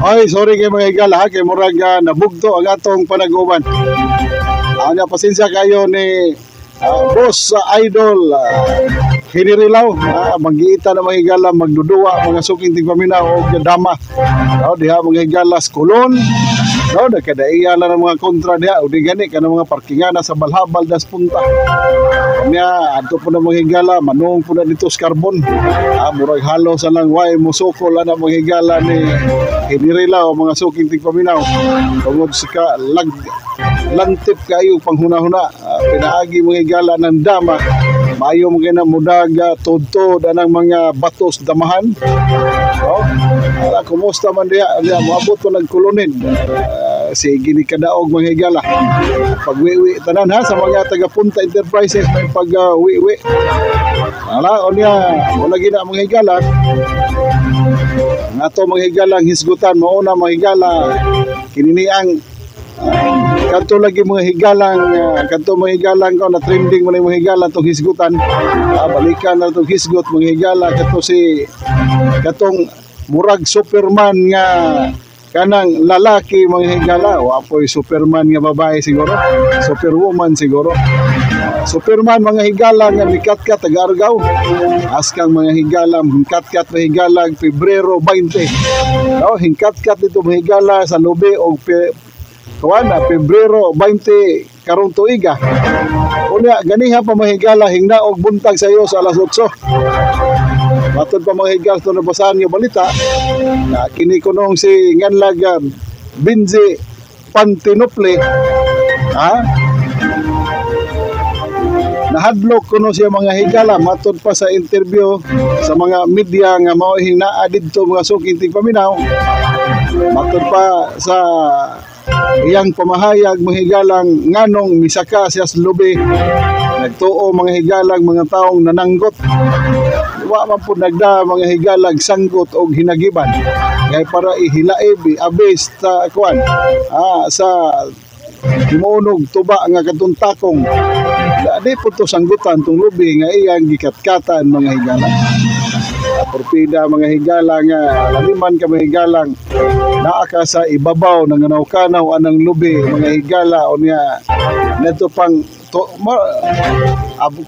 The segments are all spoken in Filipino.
Ay, sorry kay mga higala ha, kay murag nabugto ang atong panag-uban. Pasensya kayo ni boss idol Hinirilaw, mag-iita na mga higala, magduduwa, mga suking tigpaminaw o dama. Diha mga higala sa kulon. Nakadaiya lang ng mga kontra diha. O di gani ka ng mga parkingana sa Balhabal das punta. Kanya, ato po na mga higala, manong po na dito sa carbon. Murag halo sa lang, way musukol na mga higala ni Hinirilaw, mga suking tigpaminaw. Tungod sa lantip kayo panghuna-huna. Pinaagi mga higala ng dama. Mayo mga na mudag tod-tod anang mga batos damahan. Kumusta man diya? Moabot ko nagkulunid. Sige ni kadaog mga higala. Pagwiwi tanan ha sa mga taga-Punta Enterprises may pag-wiwi. O niya, wala gina mga higala. Nga to mga higala hisgutan mauna mga higala kininiang kanto lagi mga higalang ko na trending mo na mga higalang itong hisgutan. Balikan na itong hisgot mga higala katong murag Superman nga kanang lalaki mga higala. Wapoy Superman nga babae siguro, Superwoman siguro. Superman mga higala nga mikat-kat taga-Argao. Askang mga higala hingkat-kat mga higala Pebrero 20. Hingkat-kat dito mga higala sa Lube o Pebrero 20 karong tuiga. Unya ganiha pa mga higala hingna og buntag sa iyo sa alas 8. Matod pa mga higala to nabasahan nga balita na kini kunong si nganlag Binzi Pantinople nahadlok kuno siya mga higala matod pa sa interview sa mga media nga mao hinaa didto mga suking tigpaminaw. Matod pa sa iyang pamahayag mga higalang nganong misaka siya sa Lube. Nagtuo mga higalang mga taong nananggot. Wa man po nagda mga higalang sanggot o hinagiban. Kaya para ihilaib, abis sa kuan. Sa himunog tuba nga katuntakong. Di po to sanggutan tong Lube nga iyang gikatkatan mga higalang. Porpida mga higala nga laliman ka mga higalang naaka sa ibabaw ng kanaw anang Lube mga higala o niya neto pang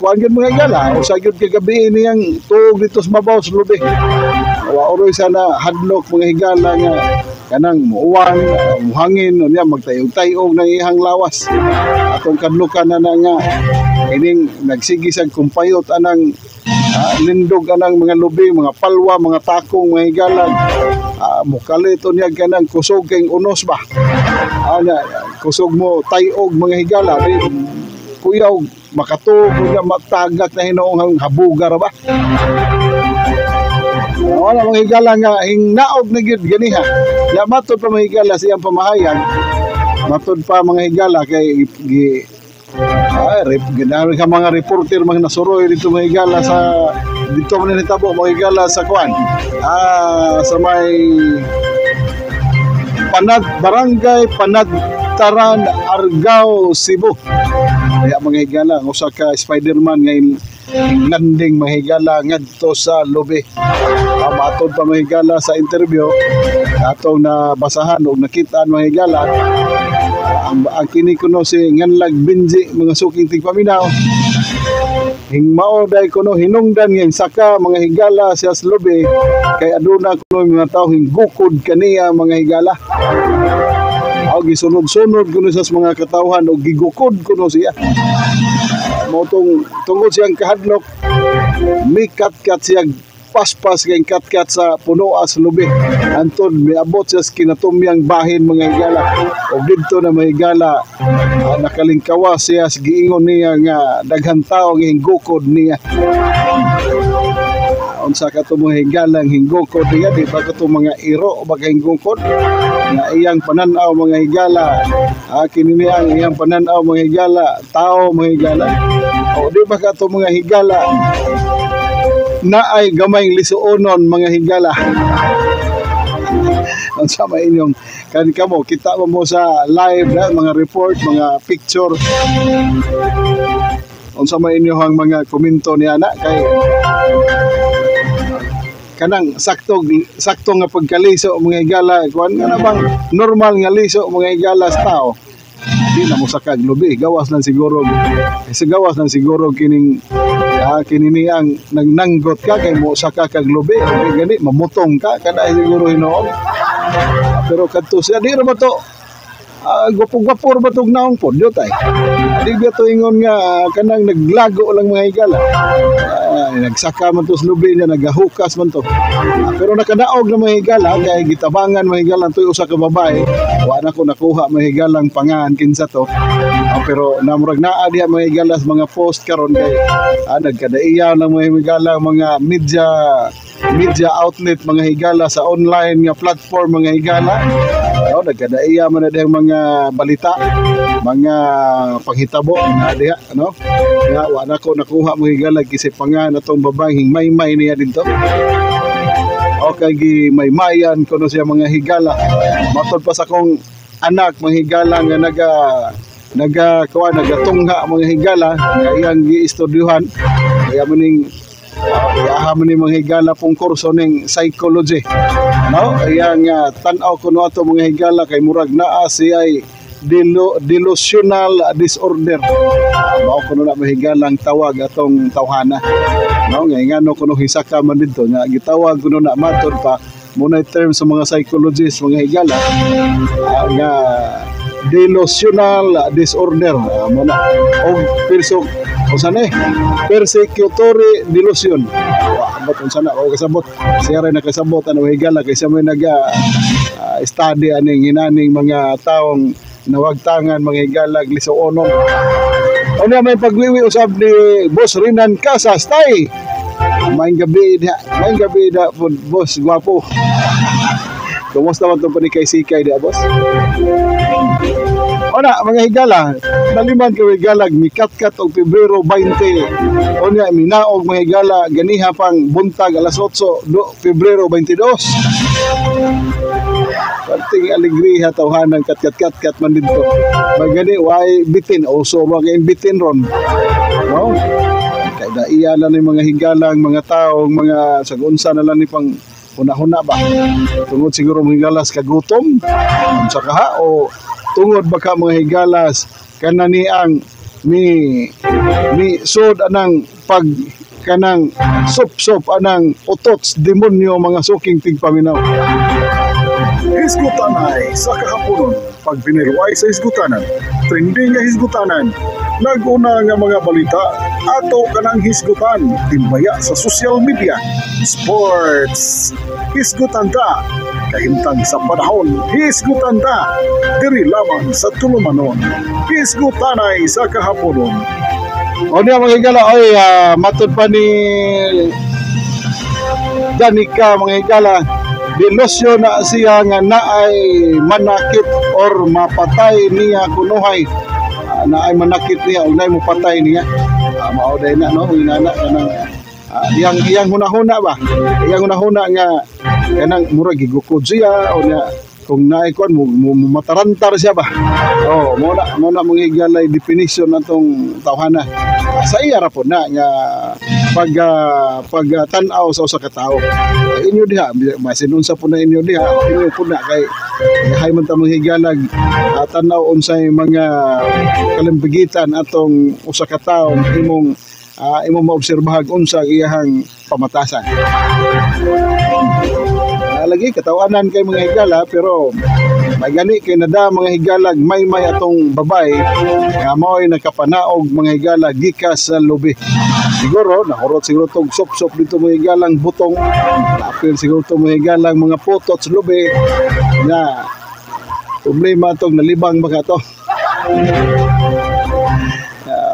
kuangin mga higala o sa gyud kagabi niyang tuog dito sa mabaw sa Lube. Oroy sana hadlok mga higala nga kanang muwan muhangin o niya magtayog-tayog ng ihang lawas atong kadlukan na nga ining nagsigisag kumpayot anang lindog anang mga Lube, mga palwa, mga takong, mga higalag. Mukalito niya ganang kusog kayong unos ba? Kusog mo tayog mga higala. Kuyaw, makatog, kuya matagak na hinoong habugar ba? Wala mga higala nga, hingnaog na gyud ganiha. Matod pa mga higala siyang pamahayag. Matod pa mga higala kay ginamit ka mga reporter mga nasuroy dito mga higala sa dito man nitabo mga higala sa kuan sa may Barangay Panagtaran, Argao, Cebu. Kaya mga higala usa ka Spider-Man ngayon landing mga higala ngadto sa Lube. Matod pa mga higala sa interview atong nabasahan o nakitaan mga higala ang kini kuno si nganlag Binzi mga suking tigpaminaw hingmao day kuno hinungdan nga saka mga higala siya sa Lube kay aduna kuno mga tao hinggukod kaniya mga higala gisunod-sunod kuno sa mga katawhan o gigukod kuno siya mo tungod siyang kahadlok mikat-kat siya paspas kay kat-kat sa punoa sa Lube anton miabot sa kinatumyang bahin mga higala o didto na mga higala nakalingkawas siya sa giingon niya nga daghang tao nga hinggukod niya unsa ka to mga higalang hinggukod niya di ba ka to mga iro ba ka hinggukod nga iyang pananaw mga higala kini ang iyang pananaw mga higala tao mga higala o di ba ka to mga higala na ay gamayng lisuonon mga higala. Ang sama inyong kamo kita mo sa live na mga report, mga picture. Ang sama inyong mga komento niya na kanang sakto nga pagkaliso mga higala kuan nga na bang normal nga liso mga higala sa tao di na mo sakag lubi gawas lang siguro kasi gawas lang siguro kining kinini ang nagnanggot ka kay mo saka kag lubi gani mamutong ka kada siguro hinoon pero kadto siya di ra ba to gwapo-gwapo ba itong naong po? Diyo tayo. Di ba ito ingon nga kanang naglago lang mga higala. Nagsaka man to sa lubi niya, nagahukas man to. Pero nakanaog na mga higala, kaya gitabangan mga higala ito usa ka babae. Wala ko nakuha mga higalang pangaan kinsa to. Pero namurag naa diha mga higala sa mga post karon kay nagkadaiyaw lang mga higala, mga media outlet mga higala sa online nga platform mga higala. Nagkadaiya man na diyang mga balita, mga panghitabo na diha, ano? Kaya wala ko nakuha mga higala kasi pangan atong babaeng may niya dito. Okay, may-mayan ko no siya mga higala. Matod pa sa kong anak mga higala nga nagatungha mga higala nga iyang giistudyuhan. Kaya maning iaha man ni mga higala pong kurso ning psychology. No? Iyang tan-aw ko no ato mga higala kay murag naa siya ay delusional disorder. Mao ko na mga higalang tawag atong tawhana. No? Nga no kuno hisaka man dito nga gitawag kuno na matod pa muna term sa mga psychologists mga higala nga delusional disorder muna o persecutory delusion. Abot unsana o kasabot siya rin nakasabot ano higala kaysa may study aning hinaning mga taong nawagtangan mga higala lisuonon. Ano may pagwiwi usab ni Boss Rinan Casas tay. Maayong gabi da boss gwapo. Kumusta man itong panikay-sikay di boss? Ona, mga higala, naliman ka higalag, mikat-kat og Pebrero 20. Ona, minaog mga higala, ganiha pang buntag alas 8, Pebrero 22. Panting alegriha tawhanan kat-kat-kat man dito. Magani, why bitin? So, mga bitin ron. No? Kaya daiya lang yung mga higalang, mga taong, mga sagunsa na lang ni pang huna-huna ba? Tungod siguro mga higalas kagutom sa kaha o tungod baka mga higalas kanani ang ni sud anang pag kanang sup anang utots demonyo mga suking tigpaminaw. Hisgutanay sa kahaponon pag binirway sa hisgutanan trending nga hisgutanan naguna nga mga balita ato kanang hisgutan timbaya sa social media sports hisgutan ta kahimtang sa panahon hisgutan ta diri lamang sa tulumanon hisgutanay sa kahaponon. O niya mga higala oy matod pa ni Danica mga higala delusyon na siya nga naay manakit or mapatay niya kunuhay naay manakit niya o naay mapatay niya mao day na no inana kanang iyang hunahuna ba iyang hunahuna nga kanang murag gigukod siya o niya kung naay kon matarantar siya ba mo na mga higalay definition natong tawhana sa iya ra po na nga pag tan-aw sa usa ka tawo inyo diha masinunsa po na inyo diha inyo po na kay hay man ta mga higalag tan-aw unsay mga kalambigitan atong usa ka tawo imong maobserbahag unsa iyahang pamatasan. Lagi katawanan kay mga higala pero may gani kay nada mga higalag may atong babay nga mao'y nakapanaog mga higala gikas sa lubi. Siguro nahurot siguro tog sop dito mga higalang butong apil siguro to mga higalang mga putot sa lubi na problema tog nalibang baka to.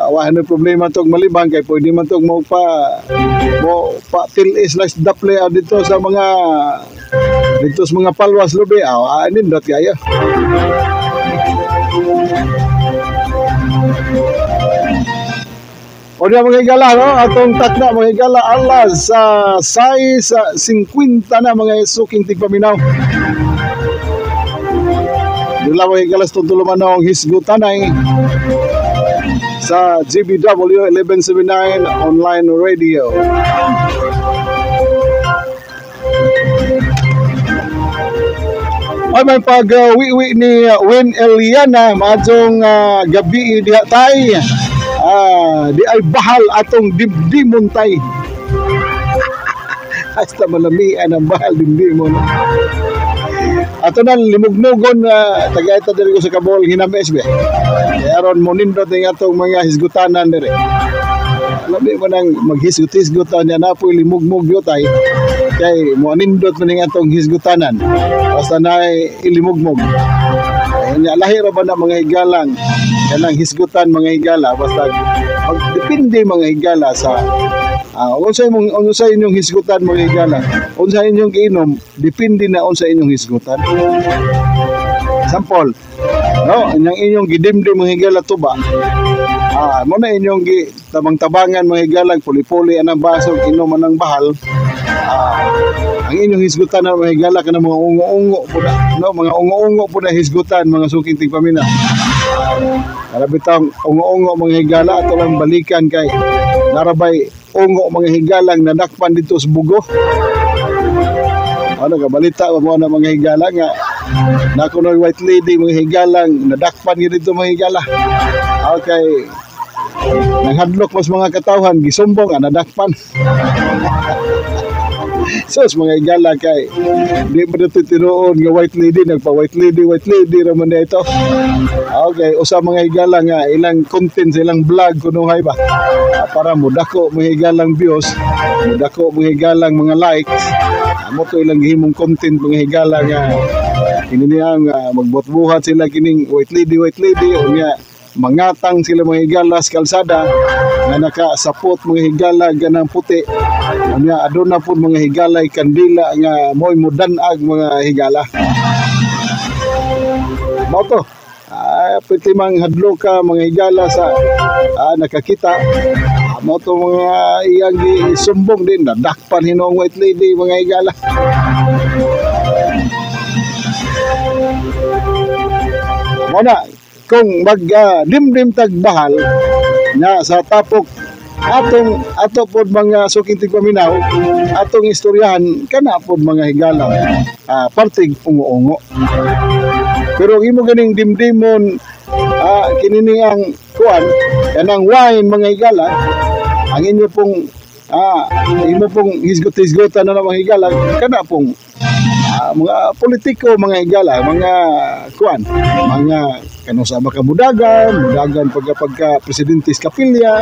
Wala na problema tog malibang kay pwede man tog mo pa tilis like daple dito sa mga palwas lubi nindot kaya o niya mga higala no atong takna mga higala alas sa 6:50 na mga suking tigpaminaw dula mga higala tuntuluman na ang hisgutanay sa GBW 1179 online radio. Ay may pag-wiwi ni Win Eliana maadtong gabi diha tay. Di ay bahal atong dimdimon tay. Hasta malamian ang bahal dimdimon. Ato na limugnugon taga ita diri ko sa Kabol hinames be. Aron mo nindot ng atong mga hisgutanan diri. Labi mo nang maghisgut-hisgutan niya na po limugmug yo tay. Kay mo nindot man ning atong hisgutanan. Basta na ilimugmog. Nya lahi ra ba na mga higalang kanang hisgutan mga higala basta magdepende mga higala sa unsa inyong hisgutan mga higala. Unsa inyong giinom depende na unsa inyong hisgutan. Sample, no, inyong gidimdim mga higala tuba. Mo na inyong tabang-tabangan mga higalang puli-puli anang baso inom anang bahal. Ang inyong hisgutan na mga higala kana mga ungo-ungo po na, no, mga ungo-ungo po na hisgutan mga suking tigpamina. Karabitang ungo-ungo mga higala ato lang balikan kay narabay ungo mga higalang nadakpan dito sa bugo. Ano ka balita mo na mga higala nga nakunoy white lady mga higalang nadakpan dito mga higala. Okay. Naghadlok mas mga katawhan gisumbong nadakpan. Sus mga higala kay di mo dito tinuon nga white lady nagpa white lady raman na ito. Okay, usa mga higala nga ilang content sa ilang vlog kunuhay ba para mo dako mga higalang views, mo dako mga higalang mga likes. Amo to ilang gihimong content mga higala nga kininiang magbuhat-buhat sila kining white lady unya mangatang sila mga higala sa kalsada nga nakasapot mga higala ganang puti. Unya aduna pud mga higalay kandila nga moy mudanag mga higala. Mao to. Pwede mang hadlo ka mga higala sa nakakita. Mao to mga iyang gisumbong din nadakpan hinong white lady mga higala. Mo na kung dimdim tagbahal nya sa tapok ato pod mga suking tigpaminaw atong istoryahan kana pod mga higala partig ungo-ungo. Pero imo ganing dimdimon kinini ang kuan kanang wine mga higala ang inyo pong imo pong hisgot-hisgotan na mga higala kana pong mga politiko mga higala mga kuan mga kanusa makamudagan pagka presidente sa kapilya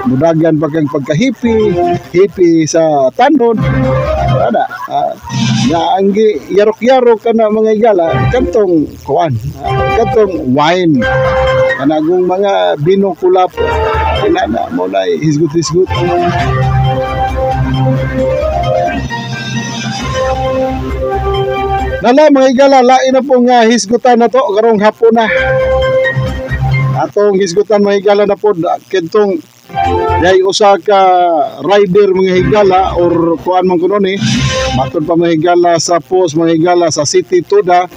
mudagan pagka-hippie sa tanod ada nga ang yarok-yarok kana mga higala kantong kuan kantong wine kanagong mga binokulap kinana mo na hisgut-hisgut. Nala mga higala lain na pong hisgutan na to karong hapon na. Atong hisgutan mga higala na po kentong day usa ka rider mga higala or kuan man kuno ni matud pa mga higala sa post mga higala sa City Toda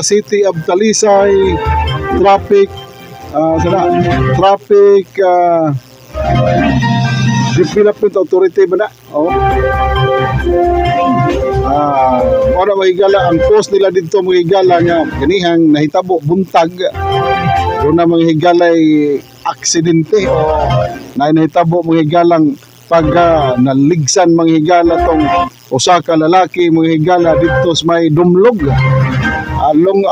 City of Talisay traffic Development Authority ba na? Wala mga higala ang post nila dito mga higala nga ganihang nahitabo buntag doon na mga higalay aksidente o nahitabo mga higalang pag naligsan mga higala tong usa ka lalaki mga higala dito sa may Dumlog along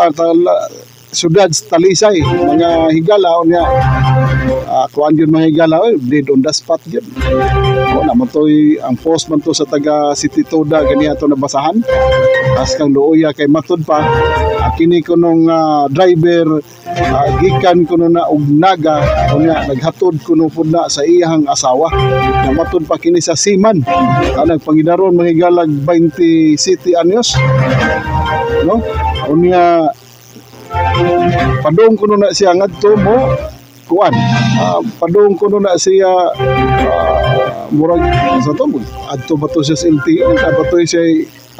sudad Talisay mga higala unya kuan yun mga higala dead on the spot yun. Naman to'y ang post man to sa taga City Toda ganiya to nabasahan as kang luoya kay matud pa kini ko nung driver gikan ko na og naga unya naghatod ko no pud na sa iyang asawa na matud pa kini sa Siman nagpangidaron mga higalag 27 anyos no unya padung ko na siya ngadto mo kuan padung ko na siya murag sa to adto ba to siya sa LTO dapat to siya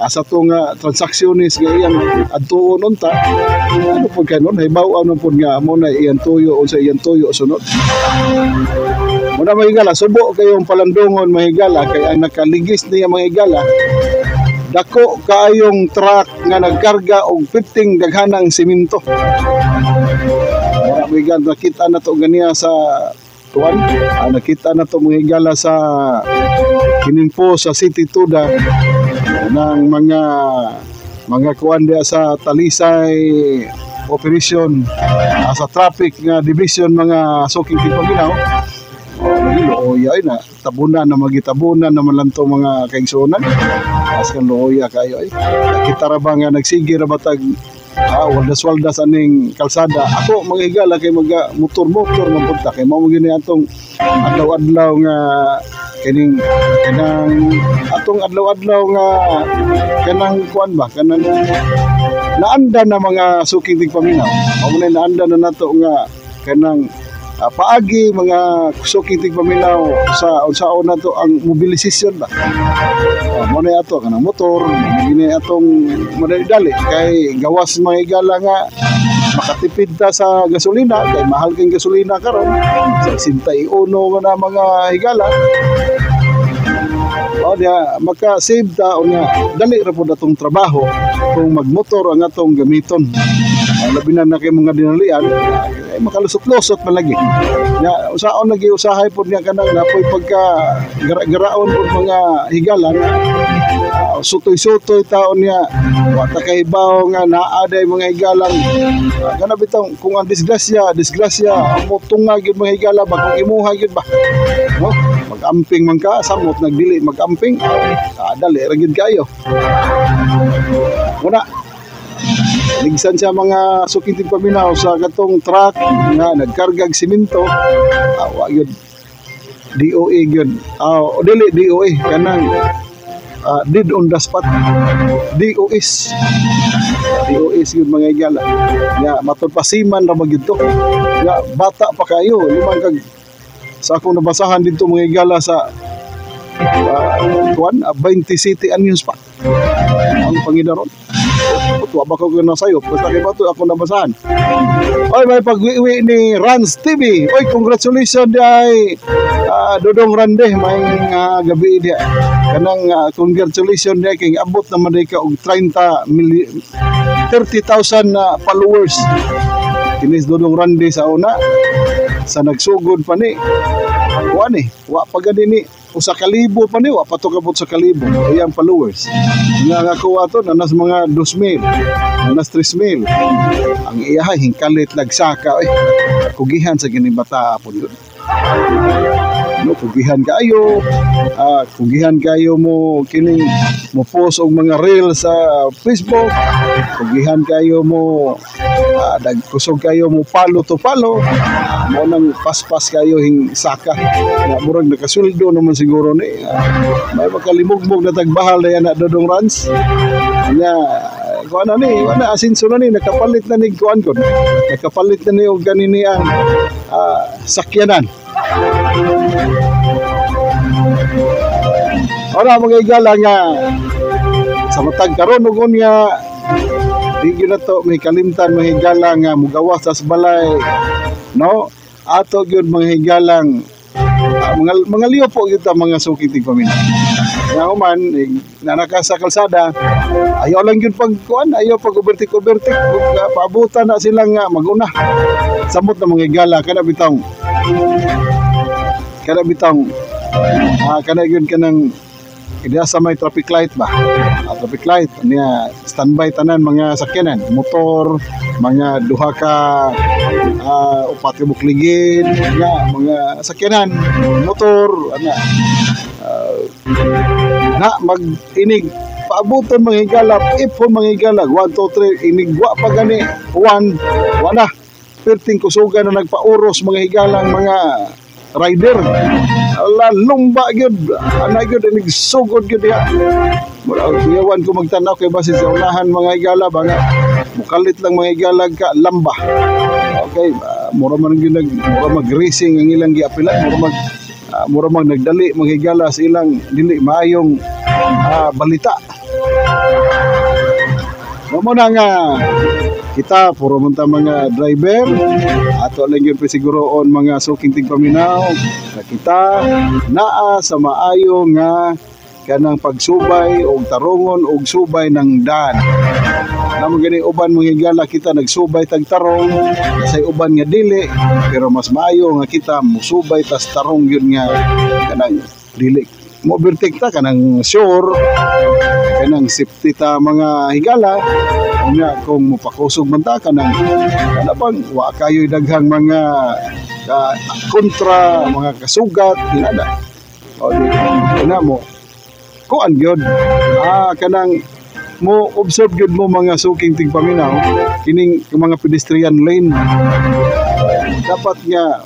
sa to nga transactionist nga iyang adtuon unta ano pud kanon hibaw ano pud nga mo na iyang tuyo o sa iyang tuyo sunod mo na mahigala subo kayong palandungon mahigala kay ang nakaligis niya mahigala dako kaayong truck nga nagkarga og 15 daghanang simento. Bigan nakita na to ganiya sa tuwan, nakita na to mga higala sa kinimpo sa City Tuda ng mga kuan dia sa Talisay operation sa traffic nga division mga suking Paminaw. Looya na tabunan na magitabunan naman lang to mga kaigsunan as kan looya kayo ay kita ra ba nga nagsige ra batag waldas-waldas aning kalsada. Ako mga higala kay motor man punta kay mao gini atong adlaw-adlaw nga kanang atong adlaw-adlaw nga kanang kuan ba kanang naanda na mga suking Paminaw. Mao na naanda na nato nga kanang paagi mga suking Paminaw sa unsaon nato ang mobilisasyon ba. Mo na ato kanang motor gini atong madali kay gawas mga higala nga makatipid ta sa gasolina kay mahal kang gasolina karon sa 61 na mga higala. Dia maka-save ta unya dali ra pud atong trabaho kung magmotor ang atong gamiton. Labi na kay mga dinalian ay makalusot-lusot man lagi. Ya usaon lagi usahay pud niya kanang napoy pagka garaon pud mga higala sutoy-sutoy taon niya wa ta kay bawo nga naa day mga higalang kana bitong kung ang disgrasya mo tunga gyud mga higala ba kung imuha gyud ba no mag-amping man ka samot nagdili mag-amping dali ra gyud kayo muna ligsan siya mga suking Paminaw sa katong truck nga nagkargag simento wa gyud DOE gyud dili DOE kanang dead on the spot DOS yun mga higala nga matod pasiman ra magyud to nga bata pa kayo limang kag sa akong nabasahan dito mga higala sa 20 City Onions pa ang pangidaron wa ba ko na sayo basta kay bato ako nabasahan. Oy may pag-uwi ni Rans TV. Oy congratulations day Dodong Rande may gabi dia kanang congratulations day kay abot naman day ka og 30,000 na followers kinis Dodong Rande sa una sa nagsugod pa ni wa pa gani ni usa ka libo pa ni wa pa to kabot sa kalibo iyang followers nga nakuha to nanas mga 2,000 nanas 3,000 ang iyahay hingkalit lagsaka kugihan sa gini bata po yun no kugihan kayo mo kining mo post og mga reel sa Facebook kugihan kayo mo nagkusog kayo mo follow mo nang paspas kayo hing saka na murag nakasuldo naman siguro ni may makalimugmog na tagbahal na yan na Dodong Rans nya kuan na ni wala asinso na ni nakapalit na ni kuan kon nakapalit na ni og ganini ang sakyanan. Ora mga higala nga sa matag karon ug nga di gyud nato may kalimtan mga higala nga mugawas sa balay no ato gyud mga higalang mga liyo po gyud mga suking Paminaw nga human nanaka sa kalsada ayaw lang gyud pagkuan ayaw pag overtake paabutan na sila nga maguna samot na mga higala kada bitong kana gyud kanang idea sa may traffic light ba traffic light niya standby tanan mga sakyanan motor mga duha ka upat ka bukligid nga mga sakyanan motor na mag inig paabuton mga higala ipon mga higala 1 2 3 inigwa pa gani 1 wala perting kusugan na nagpauros mga higalang mga rider lumba gyud ana gyud ning sugod gyud ya mura kuyawan ko magtanaw kay basis sa unahan mga higala ba nga mukalit lang mga higala ka lamba okay mura man gyud mura mag racing ang ilang giapilan mura mag nagdali mga higala sa ilang dili maayong balita mo na nga kita puro man ta mga driver ato lang yun siguroon mga suking Paminaw na kita naa sa maayo nga kanang pagsubay og tarungon og subay ng daan. Namo gani uban mga higala kita nagsubay tag tarong, say uban nga dili, pero mas maayo nga kita musubay tas tarong yun nga kanang dili mo bertekta kanang sure kanang safety ta mga higala. Unya kung mopakusog man ta kanang ano bang wa kayo daghang mga kontra mga kasugat dinada. O di na mo kuan gyud kanang mo observe gyud mo mga suking tigpaminaw kining mga pedestrian lane. Dapat nga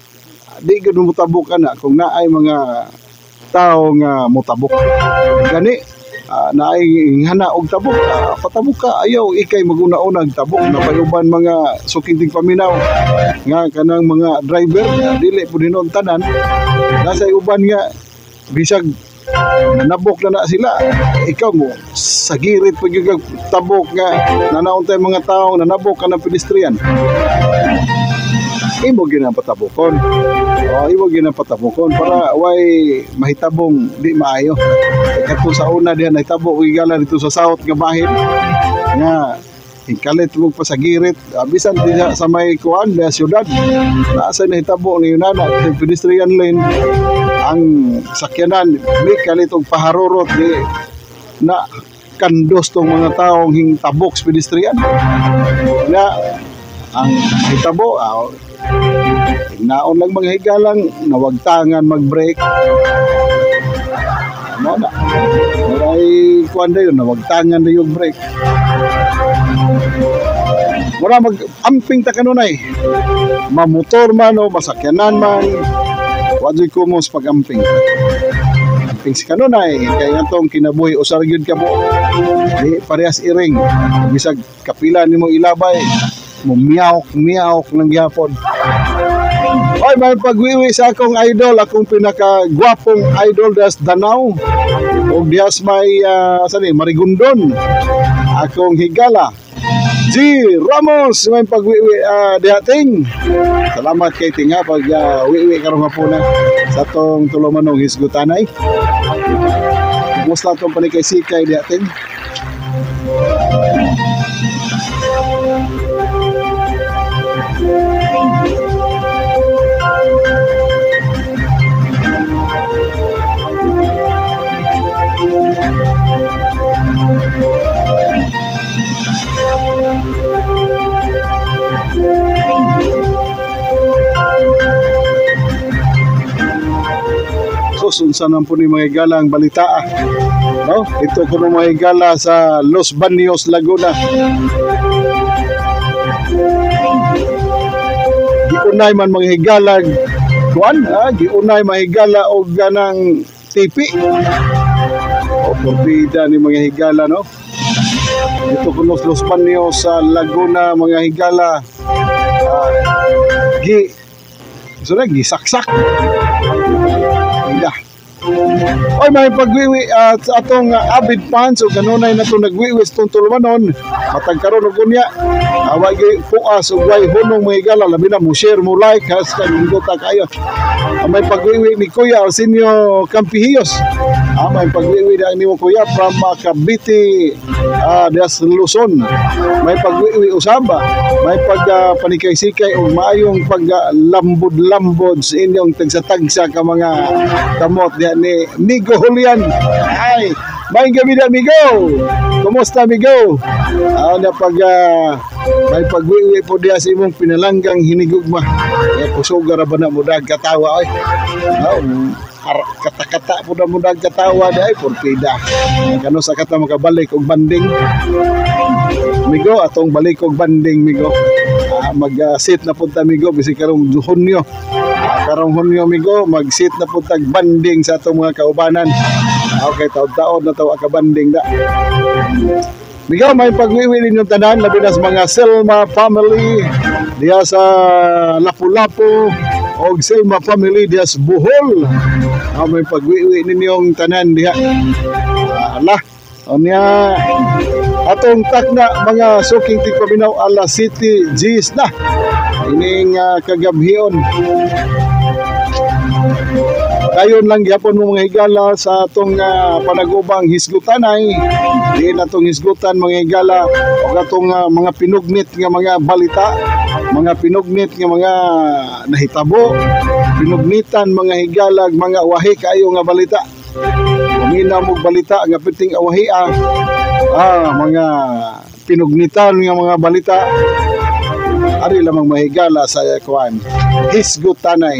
di gyud mo tabok ana kung naay mga tao nga motabok gani naay hana og tabok patabok ka ayaw ikay maguna-unag tabok na payuban mga suking tigpaminaw nga kanang mga driver dili pud hinon tanan nasa uban nga bisag nanabok na sila ikaw mo sagirit pag yung tabok nga nanaon tayo mga tao nanabok ka ng pedestrian imo ginapatabokon imo ginapatabokon para way mahitabong di maayo kato sa una diyan nahitabo igala dito sa south nga bahin nga ikalit mo pasagirit bisan diha sa may kuan na syudad nasa nahitabo ni nana sa pedestrian lane ang sakyanan may kalit og paharurot di na kandos tong mga taong tabok sa pedestrian nga ang hitabo naon lang mga higalang nawagtangan mag-brake ano na ay kuan na yun nawagtangan na yung brake wala mag-amping ta kanunay mamotor man o masakyanan man wadyo'y kumos pag-amping amping si kanunay kaya nga itong kinabuhi usar yun ka mo di parehas iring bisag kapila ni mo ilabay mumiyawk ng gyapon. Oy, may pagwiwi sa akong idol, akong pinakagwapong idol das Danau og dias may Marigondon, akong higala G. Ramos, may pagwiwi dihating. Salamat kay tinga pag wiwi karong hapuna sa tong tulumanong hisgutanay. Kumusta tong panikay sikay dihating? Unsa man po ni mga higala ang balita no? Ito ko ng mga higala sa Los Baños, Laguna. Giunay man mga higala kuan giunay mga higala og ganang tipi o porbida ni mga higala no. Ito ko Los Baños sa Laguna mga higala gisaksak oy may pagwiwi atong avid fans o kanunay na itong nagwiwi sa itong tulumanon matag karon og unya away puas o way hunong mga higala labi na mo share mo like has kanindota kayo may pagwiwi ni Kuya Arsenio Campihiyos may pagwiwi na ni mo Kuya from Cavite das Luzon may pagwiwi usaba may panikay-sikay o maayong paglambod-lambod sa inyong tagsa-tagsa ka mga kamot diyan ni Migo Julian. Ay, may gabi na Migo. Kumusta Migo? Na pag may pagwiwi po diya sa imong pinalanggang hinigugma. Kusuga ra ba na mo dag katawa oy. Kata-kata po na mo dag katawa di ay porkida. Kano sa kata makabalik og banding. Migo atong balik og banding Migo. Mag-sit na punta Migo bisi karong Hunyo. Karong Hunyo Migo mag-sit na punta banding sa atong mga kaubanan. Okay, taon-taon na tawa ka banding da. Migo may pagwiwi ninyong tanan labi na sa mga Selma family diya sa Lapu-Lapu o Selma family diya sa Bohol. May pagwiwi ninyong tanan diya. Onya atong takna mga suking tigpaminaw ala City G's na ining kagabhion Dayon lang gyapon mo mga higala sa atong panagubang hisgutanay. Di na tong hisgutan mga higala o katong mga pinugnit nga mga balita, mga pinugnit nga mga nahitabo, pinugnitan mga higalag, mga wahi kayo nga balita. Umina mo balita nga piting awahia, mga pinugnitan nga mga balita. Ari lamang mahigala sa kuan hisgutanay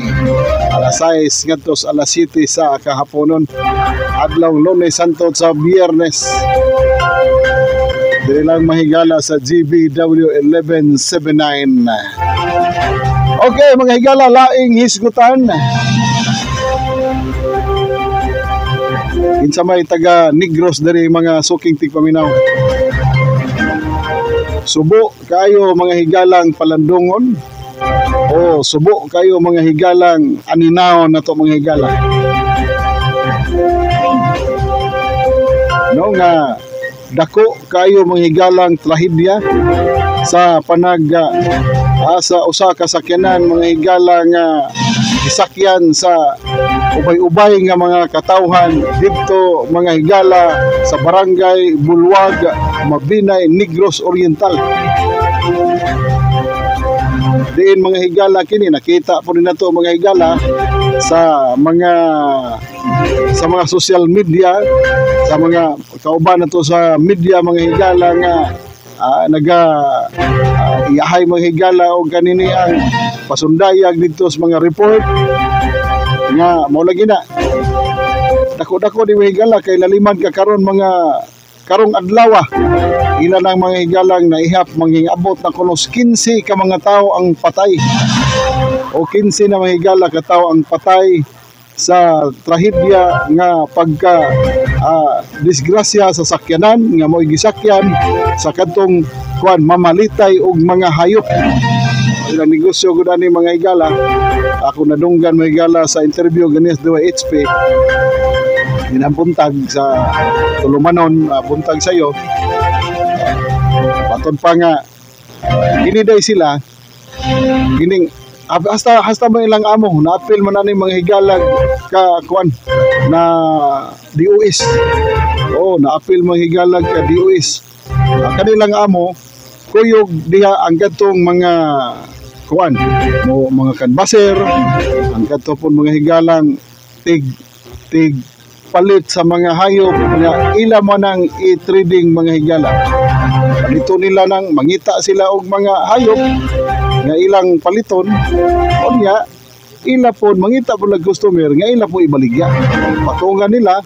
alas 6 ngadto alas 7 sa kahaponon adlaw Lunes hangtod sa Biyernes. Dili lang mahigala sa GBW 1179. Okay mga higala, laing hisgutan. Kinsa may taga Negros diri mga suking tigpaminaw. Subo kayo mga higalang palandungon o subo kayo mga higalang aninaw na to mga higala. No nga dako kayo mga higalang trahedya sa sa usa ka sakyanan mga higalang gisakyan sa ubay-ubay nga mga katawhan dito mga higala sa barangay Bulwag, Mabinay, Negros Oriental. Diin mga higala kini nakita po rin nato mga higala sa mga social media, sa mga kauban nato sa media mga higala nga iyahay mga higala o kanini ang pasundayag dito sa mga report nga mao lagi na dako-dako di mga higala kay laliman ka karon mga karong adlaw ina lang mga higalang naihap mangingabot na kunos 15 ka mga tao ang patay o 15 na mga higala ka tao ang patay sa trahedya nga pagka disgrasya sa sakyanan nga mo'y gisakyan sa kadtong kuan mamalitay og mga hayop. Ilang negosyo gud ani mga higala. Ako nadunggan mga higala sa interview ganis 2 HP. Ginabuntag sa Tulumanon, buntag sayo. Paton pa nga giniday sila gining hasta man ilang amo na-appeal man ani mga higalag ka kuan na DOS. Na-appeal mga higalag ka DOS. Kanilang amo kuyog diha ang gatong mga kuan mo mga canvasser ang gato pon mga higalang tig palit sa mga hayop nga ila man ang i-trading mga higala. Palito nila nang mangita sila og mga hayop nga ilang paliton unya ila po mangita po lag customer nga ila po ibaligya patungan nila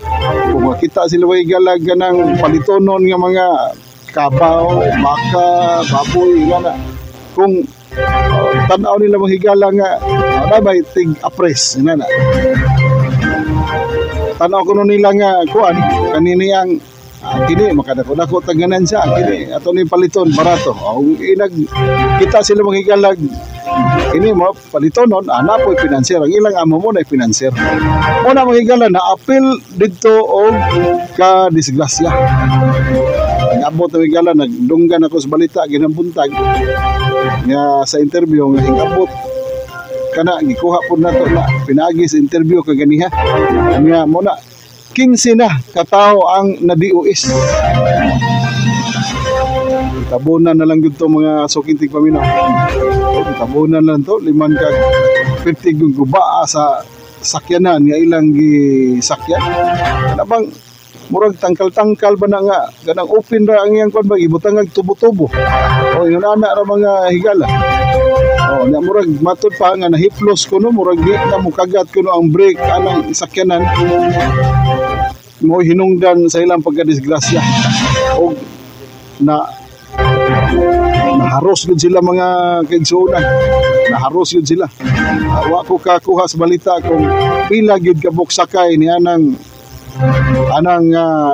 kung makita sila way galag ng palitonon nga mga kabaw, baka, baboy nga kung tanaw nila mga higala nga may tig apres nga na tanaw ko nila nga kuan kanini ang kini makadako-dako taganan siya kini ato ni paliton barato kita sila mga higalag ini mo palitonon ana po'y pinanser ang ilang amo mo na pinanser mo na mga higala na appeal dito og ka disgrasya ang abot ng higala nagdunggan ako sa balita ginabuntag nga sa interview nga hingabot kana gikuha po nato na pinagi sa interview kaganiha nga mo na 15 na katao ang na-DOS. Tabunan na lang dito mga sukintig paminaw. Tabunan lang to, liman ka 50 guba sa sakyanan nga ilang gisakyan. Kana bang murag tangkal-tangkal ba na nga ganang open ra ang iyang kwan ba ibutang ag tubo-tubo. Yun ana ra mga higala. Na murag matod pa nga nahiplos kuno murag di na mo kagat kuno ang brake anang sakyanan. Mo hinungdan sa ilang pagkadisgrasya o naharos yun sila mga kaigsuunan naharos yun sila wa ko kakuha sa balita kung pila gyud ka buksakay ni anang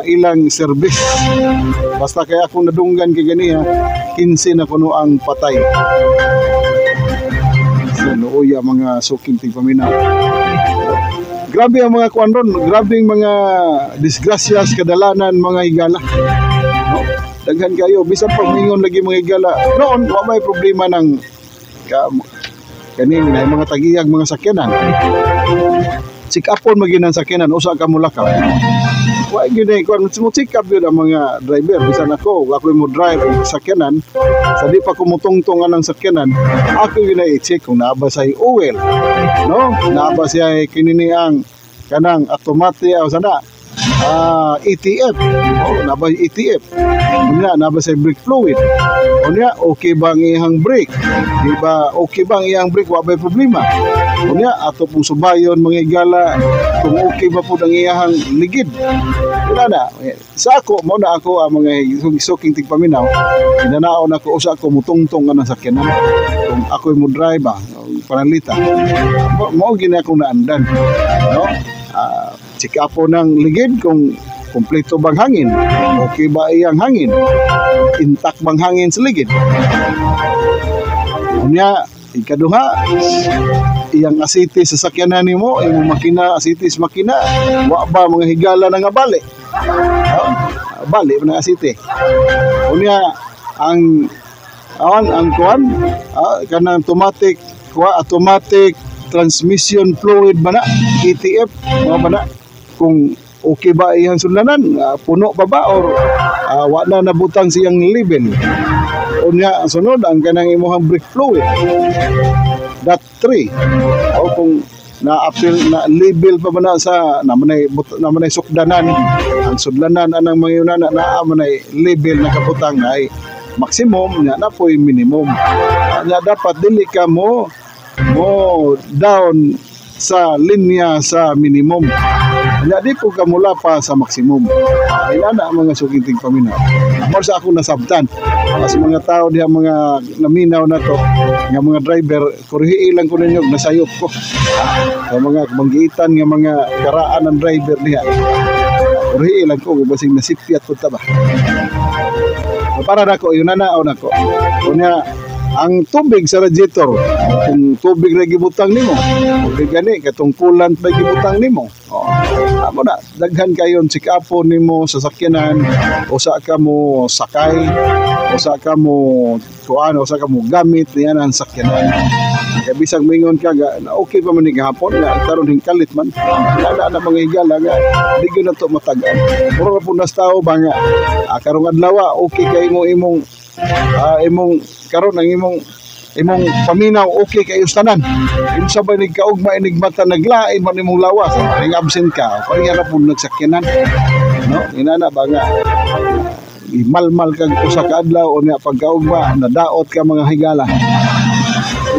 ilang service basta kaya akong nadunggan kay ganiha 15 na kuno ang patay sa nooya mga suking tigpaminaw. Grabe ang mga kuan ron, grabe ang mga disgrasya sa kadalanan mga higala. Daghan kayo, bisan pag mingon lagi mga higala. Noon, wa may problema ng kaning mga tagiyag mga sakyanan. check upon maginan sakyanan usa ka mulakaw. Wa gyud ay kon mo check up yun ang mga driver bisan ako mo drive ang sakyanan sa di pa kumutungtong anang sakyanan ako yun ay i-check kung naaba say oil no naaba siya kinini ang kanang automatic o sana ETF naaba ETF unya naaba say brake fluid unya okay ba ang iyang brake di ba okay ba ang iyang brake wa bay problema unya ato pong subayon mga higala kung okay ba po ang iyang ligid wala na sa ako mo na ako ang mga suking tigpaminaw inanaon ako usa ko mutungtong nga sakyanan kung ako mo drive panalita mo gina akong naandan no check up po ng ligid kung kumpleto bang hangin okay ba iyang hangin intact bang hangin sa ligid unya ikaduha iyang asiti sa sakyanan nimo imong makina asiti sa makina wa ba mga higala na nga bali bali na asiti unya ang kuan kanang automatic transmission fluid ba na ETF mga ba na kung okay ba iyang sundanan puno pa ba or wa na nabutang siyang level unya ang sunod ang kanang imong brake fluid that 3 o kung na-appeal na level pa ba na sa namanay sukdanan ang sudlanan anang mga yun na manay level na kabutang ay maximum nya na po'y minimum nya dapat dili ka mo down sa linya sa minimum nya di po ka mula pa sa maximum ilana ang mga suking tigpaminaw more sa ako nasabtan as mga tao diha mga naminaw na to nga mga driver kurihi lang ko ninyo nasayop ko sa mga manggiitan nga mga karaan ng driver diha kurihi lang ko basing nasipyat ko ta ba para nako yun na nako kunya ang tubig sa radiator kung tubig na gibutang nimo tubig gani katong coolant ba gibutang nimo amo na daghan kayon check upon nimo sa sakyanan usa ka mo sakay usa ka mo kuan usa ka mo gamit niyan ang sakyanan kay bisag mingon ka na okay pa man ni gahapon nga karon hing kalit man ana na mga higala nga di gyud na to matagan puro po nas tao ba nga karong adlaw okay kay imong karon ang imong paminaw okay kayo tanan imsa ba nigkaugma inigmata naglain man imong lawas ning absent ka kay nga pud nagsakyanan no inana ba nga imalmal kag usa ka adlaw unya pagkaugma nadaot ka mga higala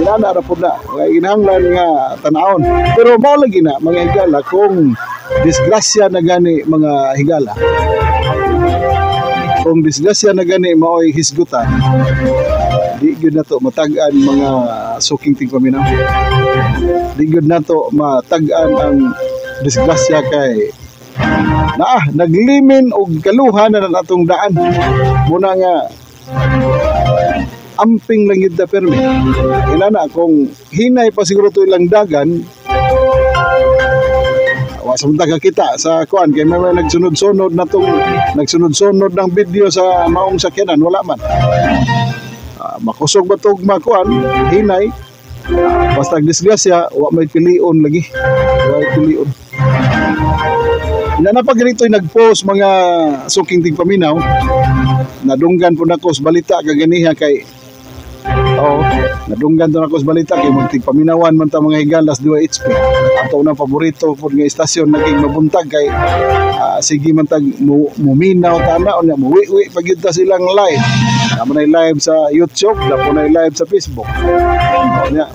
inana ra pud na inahanglan nga tan-awon pero mao lagi na mga higala kung disgrasya na gani mga higala kung disgrasya na gani maoy hisgutan di gyud nato matag-an mga suking tigpaminaw di gyud nato matag-an ang disgrasya kay naglimin og kaluhan na natong daan muna nga amping lang yun na permi inana kung hinay pa siguro to ilang dagan samtang kita sa kuan kay may nagsunod-sunod na tong nagsunod-sunod ng video sa maong sakyanan wala man makusog ba tog makuan hinay basta disgrasya wa may pilion lagi wa pilion na napag-ganito nag-post mga suking tigpaminaw nadunggan po na ko sa balita kaganiha kay nadunggan to na ko sa balita kay magtigpaminawan man ta mga higalas 2 HP ato na paborito po nga istasyon naging mabuntag kay sige man tag muminaw tana unya muwi pagyud ta silang live amo na live sa YouTube dapo na live sa Facebook unya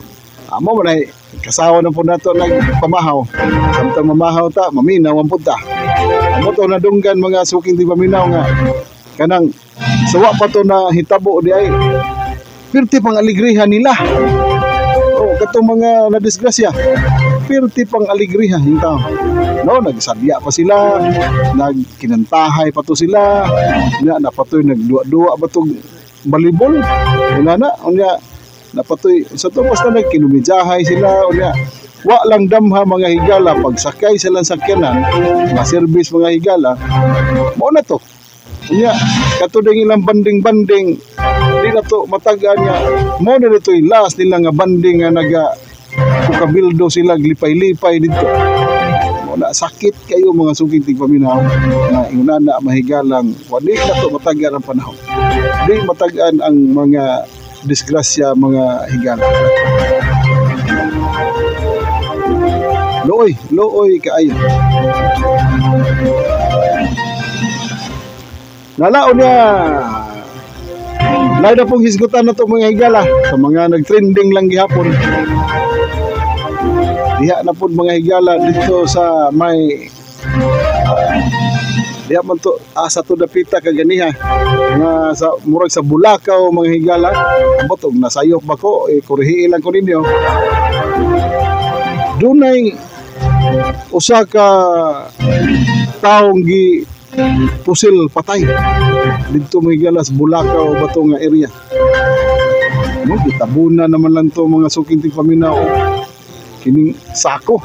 amo man ay kasawa na po nato nagpamahaw samtang mamahaw ta maminaw ang punta amo to nadunggan mga suking tigpaminaw nga kanang sawa pa to na hitabo di ay pirti pang aligrihan nila katong mga nadisgrasya pirti pang aligrihan yung tao no nagsadya pa sila nagkinantahay pa to sila nga napatoy nagduwa-duwa ba tong balibol una na unya napatoy sa to basta nagkinumidyahay sila unya wa lang damha mga higala pagsakay sila sa sakyanan mga service mga higala mo na to unya katuding ilang banding-banding di na to matagaan nga mo na dito last nila nga banding nga naga kukabildo sila glipay-lipay dito na sakit kayo mga suging tigpaminaw na ingunana mahigalang wali na to matagan ang panahon. Di matagan ang mga disgrasya mga higala. Looy kaayo. Nalaon niya lain na pong hisgutan na ito mga higala sa mga nag-trending lang gihapon. Diha na po mga higala dito sa may diha man to sa to dapita kaganiha nga sa murag sa Bulacau mga higala. Ambot og nasayop ba ko kurihiin lang ko ninyo. Dunay usa ka taong gi pusil patay dito mga galas Bulacau bato nga area. No, gitabunan naman lang to mga suking tigpaminaw kining sako.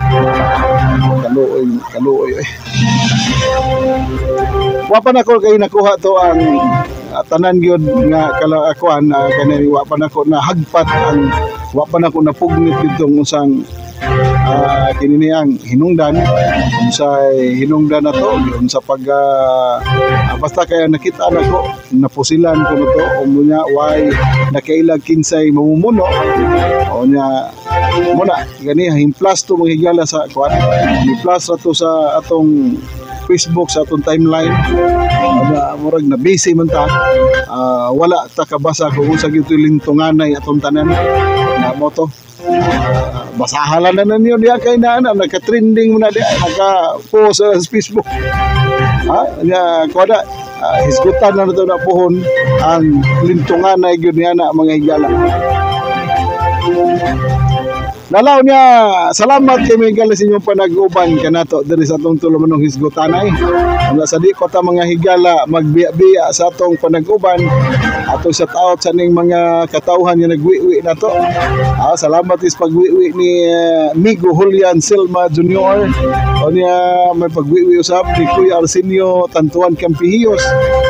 Kaluoy. Wa pa nako kay nakuha to ang tanan gyud nga kalakuan kanay wa pa nako na hagpat ang wa pa nako napugnit dito usang kini ang hinungdan unsay hinungdan na to unsa pag basta kaya nakita nako napusilan ko to umunya why nakailag kinsay mamumuno o nya muna gani himplas to mga higala sa kuan himplas to sa atong Facebook sa atong timeline murag na busy man ta wala ta kabasa kung unsa gyud lintunganay atong tanan na mo to basahalan na ninyo diya kay naka-trending mo na diya naka-post sa Facebook koda hisgutan na ito na pohon ang lintungan na yun niya na mga higala. Nalaw niya, salamat kay mga higala sa inyong panag-uban kanato diri sa atong tulumanong hisgutanay. Wala sa di ko ta mga higala magbiya-biya sa atong panag-uban atong shout out sa ning mga katawhan nga nagwiwi na to. Salamat is pagwiwi ni Migo Julian Silma Jr. O niya may pagwiwi usab ni Kuya Arsenio Tantuan Campihiyos.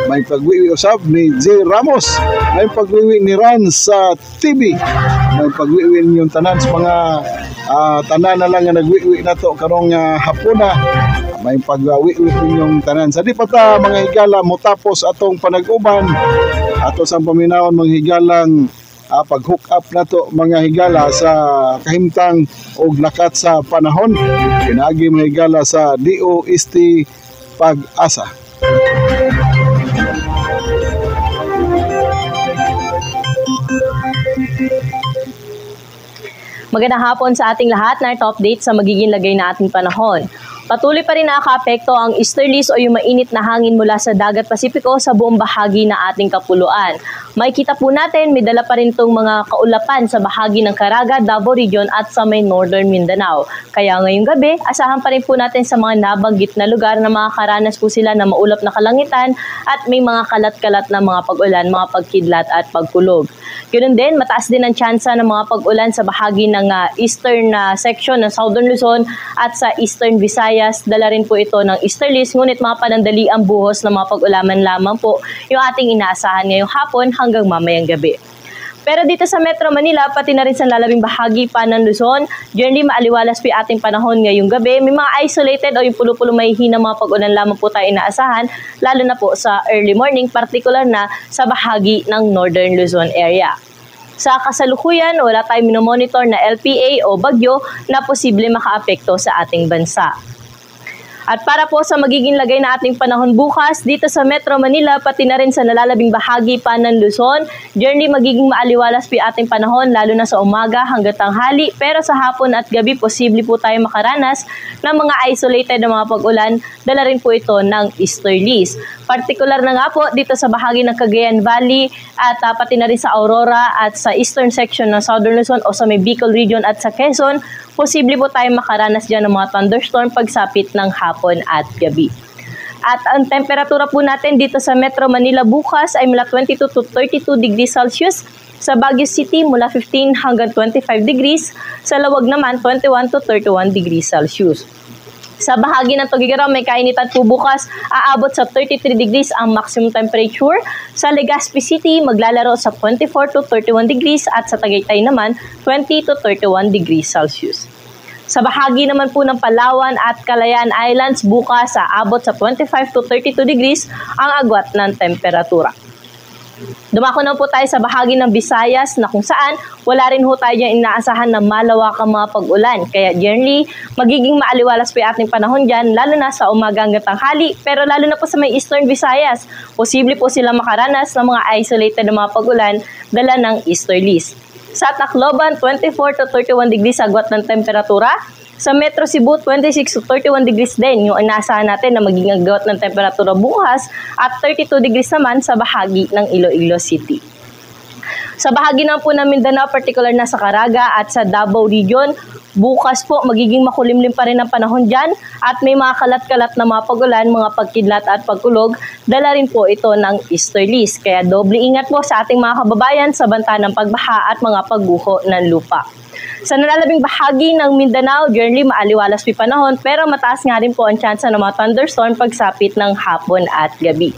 May pagwiwi usab ni J. Ramos. May pagwiwi ni Rans sa TV. May pagwiwi ninyong tanan sa mga tanan na lang nga nagwiwi na to karong hapuna. May pagwiwi ninyong tanan. Sa di pa ta mga higala motapos atong panag-uban ato sa paminawon mga higalang pag-hook up na to mga higala sa kahimtang og lakat sa panahon pinaagi mga higala sa DOST Pag-asa. Magandang hapon sa ating lahat na ito update sa magiging lagay na ating panahon. Patuloy pa rin nakaka-apekto ang easterlies o yung mainit na hangin mula sa Dagat Pasipiko sa buong bahagi ng ating kapuluan. Makikita po natin, may dala pa rin itong mga kaulapan sa bahagi ng Caraga, Davao Region at sa may Northern Mindanao. Kaya ngayong gabi, asahan pa rin po natin sa mga nabanggit na lugar na makakaranas po sila na maulap na kalangitan at may mga kalat-kalat na mga pag-ulan, mga pagkidlat at pagkulog. Ganoon din, mataas din ang tsansa ng mga pag-ulan sa bahagi ng eastern section ng Southern Luzon at sa Eastern Visayas. Dala rin po ito ng easterlies, ngunit mga panandali ang buhos ng mga pag-ulaman lamang po yung ating inaasahan ngayong hapon hanggang mamayang gabi. Pero dito sa Metro Manila, pati na rin sa lalabing bahagi pa ng Luzon, generally maaliwalas po yung ating panahon ngayong gabi. May mga isolated o yung pulo-pulo may hina mga pag-ulan lamang po tayo inaasahan, lalo na po sa early morning, particular na sa bahagi ng Northern Luzon area. Sa kasalukuyan, wala tayong minomonitor na LPA o bagyo na posible makaapekto sa ating bansa. At para po sa magiging lagay na ating panahon bukas, dito sa Metro Manila, pati na rin sa nalalabing bahagi pa ng Luzon, generally magiging maaliwalas po ating panahon lalo na sa umaga hanggang tanghali. Pero sa hapon at gabi, posible po tayo makaranas ng mga isolated na mga pag-ulan, dala rin po ito ng easterlies. Partikular na nga po dito sa bahagi ng Cagayan Valley at pati na rin sa Aurora at sa eastern section ng Southern Luzon o sa may Bicol region at sa Quezon, posible po tayo makaranas dyan ng mga thunderstorm pagsapit ng hapon at gabi. At ang temperatura po natin dito sa Metro Manila bukas ay mula 22 to 32 degrees Celsius. Sa Baguio City mula 15 hanggang 25 degrees. Sa Lawag naman 21 to 31 degrees Celsius. Sa bahagi ng Tugigaraw, may kainitan po bukas, aabot sa 33 degrees ang maximum temperature. Sa Legazpi City, maglalaro sa 24 to 31 degrees at sa Tagaytay naman, 20 to 31 degrees Celsius. Sa bahagi naman po ng Palawan at Calayan Islands, bukas aabot sa 25 to 32 degrees ang agwat ng temperatura. Dumako na po tayo sa bahagi ng Visayas na kung saan wala rin ho tayo yung inaasahan na malawakang mga pag-ulan. Kaya generally, magiging maaliwalas po yung ating panahon dyan, lalo na sa umaga hanggang tanghali. Pero lalo na po sa may Eastern Visayas, posible po sila makaranas ng mga isolated na mga pag-ulan dala ng easterlies. Sa Tacloban, 24 to 31 degrees agwat ng temperatura. Sa Metro Cebu, 26 to 31 degrees din yung inaasahan natin na magiging agwat ng temperatura bukas at 32 degrees naman sa bahagi ng Iloilo City. Sa bahagi naman po ng Mindanao, particular na sa Caraga at sa Davao Region, bukas po magiging makulimlim pa rin ang panahon dyan at may mga kalat-kalat na mga pag-ulan, mga pagkidlat at pagkulog, dala rin po ito ng easterlies. Kaya doble ingat po sa ating mga kababayan sa banta ng pagbaha at mga pagguho ng lupa. Sa nalalabing bahagi ng Mindanao, generally maaliwalas po panahon pero mataas nga rin po ang tsansa ng mga thunderstorm pagsapit ng hapon at gabi.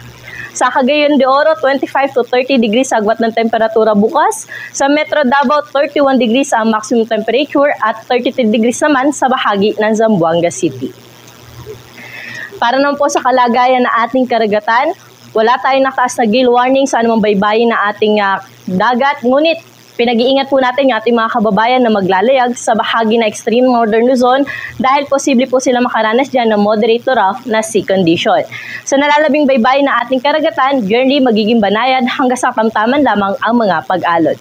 Sa Cagayan de Oro, 25 to 30 degrees agwat ng temperatura bukas. Sa Metro Davao, 31 degrees ang maximum temperature at 33 degrees naman sa bahagi ng Zamboanga City. Para naman po sa kalagayan ng ating karagatan, wala tayong nakaas na gale warning sa anumang baybayin na ating dagat, ngunit pinag-iingat po natin yung ating mga kababayan na maglalayag sa bahagi na extreme northern Luzon dahil posible po sila makaranas dyan ng moderate to rough na sea condition. Sa nalalabing baybayin na ating karagatan, generally magiging banayad hanggang sa tamtaman lamang ang mga pag-alon.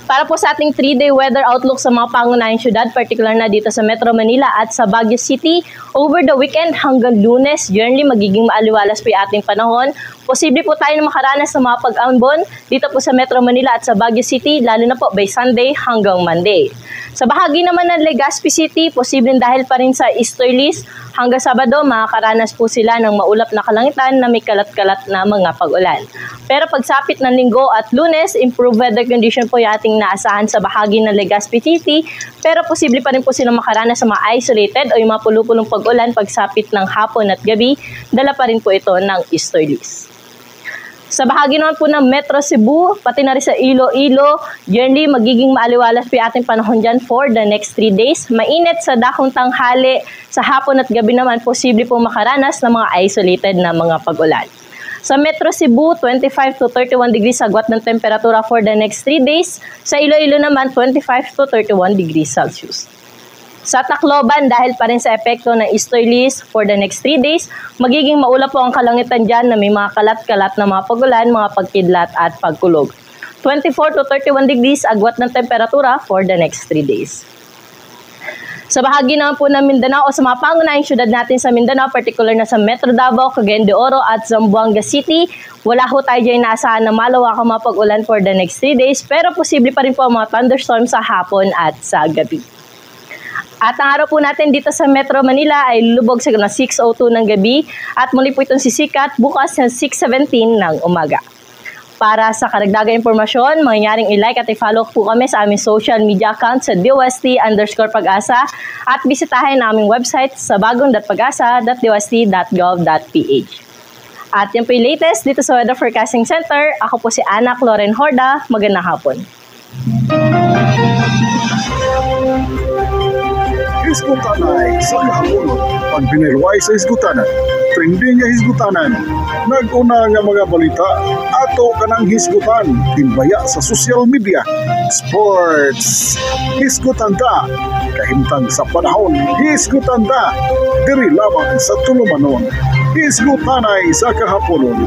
Para po sa ating 3-day weather outlook sa mga pangunahing syudad, particular na dito sa Metro Manila at sa Baguio City, over the weekend hanggang Lunes, generally magiging maaliwalas po yung ating panahon. Posible po tayo na makaranas ng mga pag-ambon dito po sa Metro Manila at sa Baguio City, lalo na po by Sunday hanggang Monday. Sa bahagi naman ng Legazpi City, posibleng dahil pa rin sa easterlies, hanggang Sabado, makakaranas po sila ng maulap na kalangitan na may kalat-kalat na mga pag-ulan. Pero pagsapit ng Linggo at Lunes, improved weather condition po yung ating naasahan sa bahagi ng Legazpi City, pero posible pa rin po silang makaranas sa mga isolated o yung mga pulupulong pag-ulan pagsapit ng hapon at gabi, dala pa rin po ito ng easterlies. Sa bahagi naman po ng Metro Cebu, pati na rin sa Iloilo, generally magiging maaliwalas po yung ating panahon dyan for the next 3 days. Mainit sa dakong tanghali, sa hapon at gabi naman posible po makaranas ng mga isolated na mga pag-ulan. Sa Metro Cebu, 25 to 31 degrees agwat ng temperatura for the next 3 days. Sa Iloilo naman, 25 to 31 degrees Celsius. Sa Tacloban, dahil pa rin sa epekto ng easterlies for the next 3 days, magiging maulap po ang kalangitan dyan na may mga kalat-kalat na mga pag-ulan, mga pagkidlat at pagkulog. 24 to 31 degrees agwat ng temperatura for the next 3 days. Sa bahagi naman po ng Mindanao o sa mga pangunahing syudad natin sa Mindanao, particular na sa Metro Davao, Cagayan de Oro at Zamboanga City, wala ho tayo dyan inaasahan na malawakang mga pag-ulan for the next 3 days, pero posible pa rin po ang mga thunderstorms sa hapon at sa gabi. At ang araw po natin dito sa Metro Manila ay lubog sa 6:02 ng gabi at muli po itong sisikat bukas ng 6:17 ng umaga. Para sa karagdagang impormasyon, mangyaring i-like at i-follow po kami sa aming social media account sa DOST_Pag-asa at bisitahin ang aming website sa bagong.pag-asa.dost.gov.ph. At yan po yung latest dito sa Weather Forecasting Center. Ako po si Ana Cloren Horda. Magandang hapon. Hisgutanay sa kahaponon. Ang binirway sa hisgutanan. Trending nga hisgutanan. Nag-una nga mga balita. Ato kanang hisgutan. Timbaya sa social media. Sports. Hisgutan ta. Kahimtang sa panahon. Hisgutan ta. Diri lamang sa tulumanon. Hisgutanay sa kahaponon.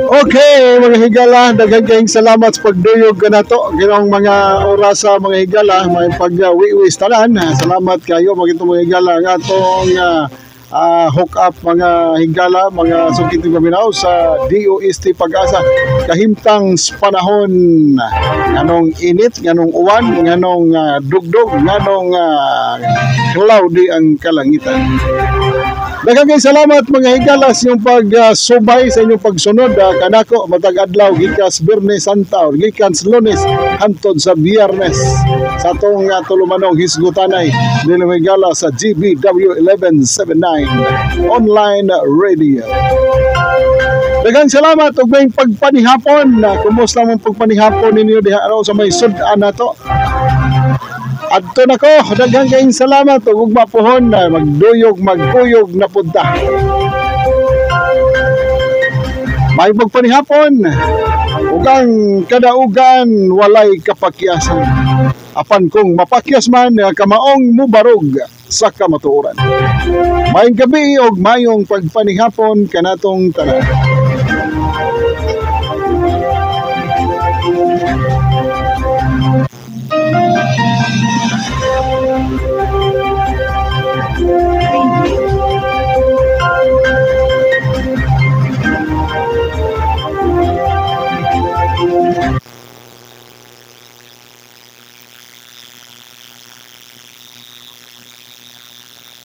Okay, mga higala, daghang kayong salamat sa pagduyog ka na to. Ginong mga oras sa mga higala, may pag-wiwis tanan. Salamat kayo, mga higala, ng atong hook up mga higala, mga sukit ng paminaw sa DOST Pag-asa. Kahimtang panahon, nganong init, nganong uwan, nganong dugdog, nganong cloudy ang kalangitan. Daghang salamat mga higala sa inyong pagsubay sa inyong pagsunod kanako matag adlaw gikas Biyernes Santa or gikas Lunes hantod sa Biyernes sa atong tulumanong hisgutanay dili mga higala sa GBW 1179 online radio. Daghang salamat ug may pagpanihapon. Kumusta mong pagpanihapon ninyo diha sa may sudan nato? Adto na ko, daghang kayong salamat ug ugma pohon na magkuyog na punta. May magpanihapon ug ang kadaugan walay kapakyasan. Apan kung mapakyas man kamaong mubarog sa kamatuoran. Mayong gabi ug mayong pagpanihapon kanatong tanan.